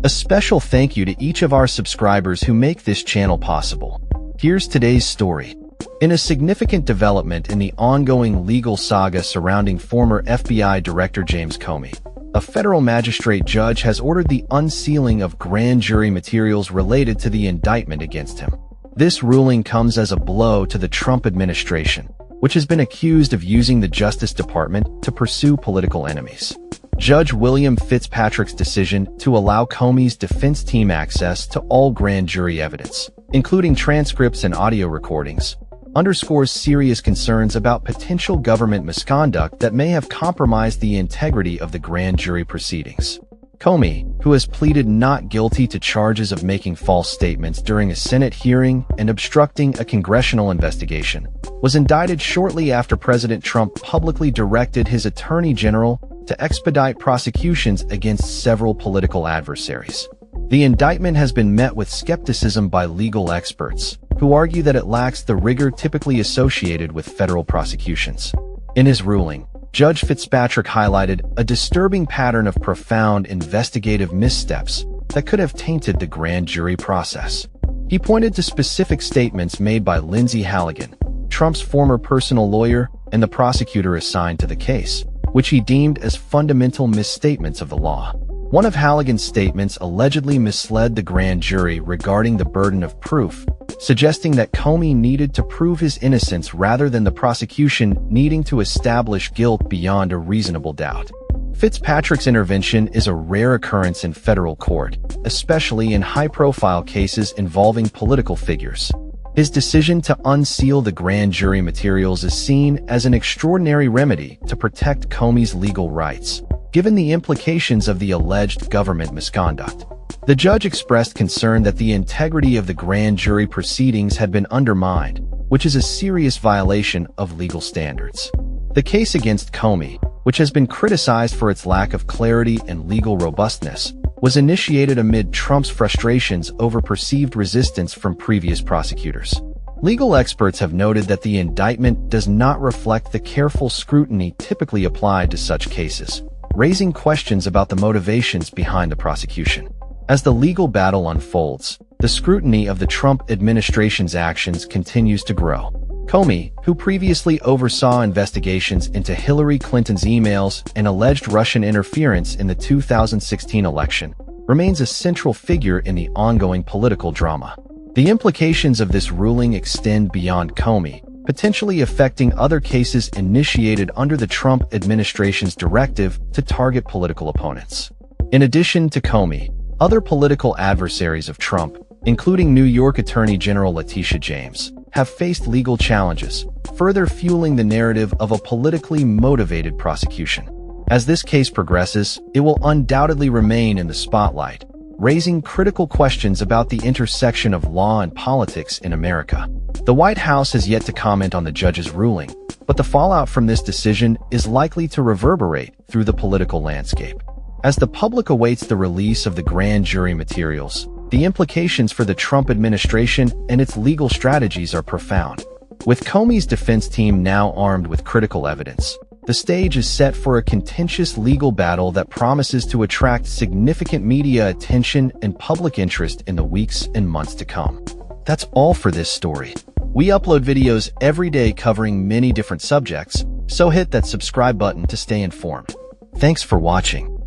A special thank you to each of our subscribers who make this channel possible. Here's today's story. In a significant development in the ongoing legal saga surrounding former FBI Director James Comey, a federal magistrate judge has ordered the unsealing of grand jury materials related to the indictment against him. This ruling comes as a blow to the Trump administration, which has been accused of using the Justice Department to pursue political enemies. Judge William Fitzpatrick's decision to allow Comey's defense team access to all grand jury evidence, including transcripts and audio recordings, underscores serious concerns about potential government misconduct that may have compromised the integrity of the grand jury proceedings. Comey, who has pleaded not guilty to charges of making false statements during a Senate hearing and obstructing a congressional investigation, was indicted shortly after President Trump publicly directed his Attorney General to expedite prosecutions against several political adversaries. The indictment has been met with skepticism by legal experts, who argue that it lacks the rigor typically associated with federal prosecutions. In his ruling, Judge Fitzpatrick highlighted a disturbing pattern of profound investigative missteps that could have tainted the grand jury process. He pointed to specific statements made by Lindsay Halligan, Trump's former personal lawyer and the prosecutor assigned to the case, which he deemed as fundamental misstatements of the law. One of Halligan's statements allegedly misled the grand jury regarding the burden of proof, suggesting that Comey needed to prove his innocence rather than the prosecution needing to establish guilt beyond a reasonable doubt. Fitzpatrick's intervention is a rare occurrence in federal court, especially in high-profile cases involving political figures. His decision to unseal the grand jury materials is seen as an extraordinary remedy to protect Comey's legal rights, given the implications of the alleged government misconduct. The judge expressed concern that the integrity of the grand jury proceedings had been undermined, which is a serious violation of legal standards. The case against Comey, which has been criticized for its lack of clarity and legal robustness, was initiated amid Trump's frustrations over perceived resistance from previous prosecutors. Legal experts have noted that the indictment does not reflect the careful scrutiny typically applied to such cases, raising questions about the motivations behind the prosecution. As the legal battle unfolds, the scrutiny of the Trump administration's actions continues to grow. Comey, who previously oversaw investigations into Hillary Clinton's emails and alleged Russian interference in the 2016 election, remains a central figure in the ongoing political drama. The implications of this ruling extend beyond Comey, potentially affecting other cases initiated under the Trump administration's directive to target political opponents. In addition to Comey, other political adversaries of Trump, including New York Attorney General Letitia James, have faced legal challenges, further fueling the narrative of a politically motivated prosecution. As this case progresses, it will undoubtedly remain in the spotlight, raising critical questions about the intersection of law and politics in America. The White House has yet to comment on the judge's ruling, but the fallout from this decision is likely to reverberate through the political landscape. As the public awaits the release of the grand jury materials, the implications for the Trump administration and its legal strategies are profound. With Comey's defense team now armed with critical evidence, the stage is set for a contentious legal battle that promises to attract significant media attention and public interest in the weeks and months to come. That's all for this story. We upload videos every day covering many different subjects, so hit that subscribe button to stay informed. Thanks for watching.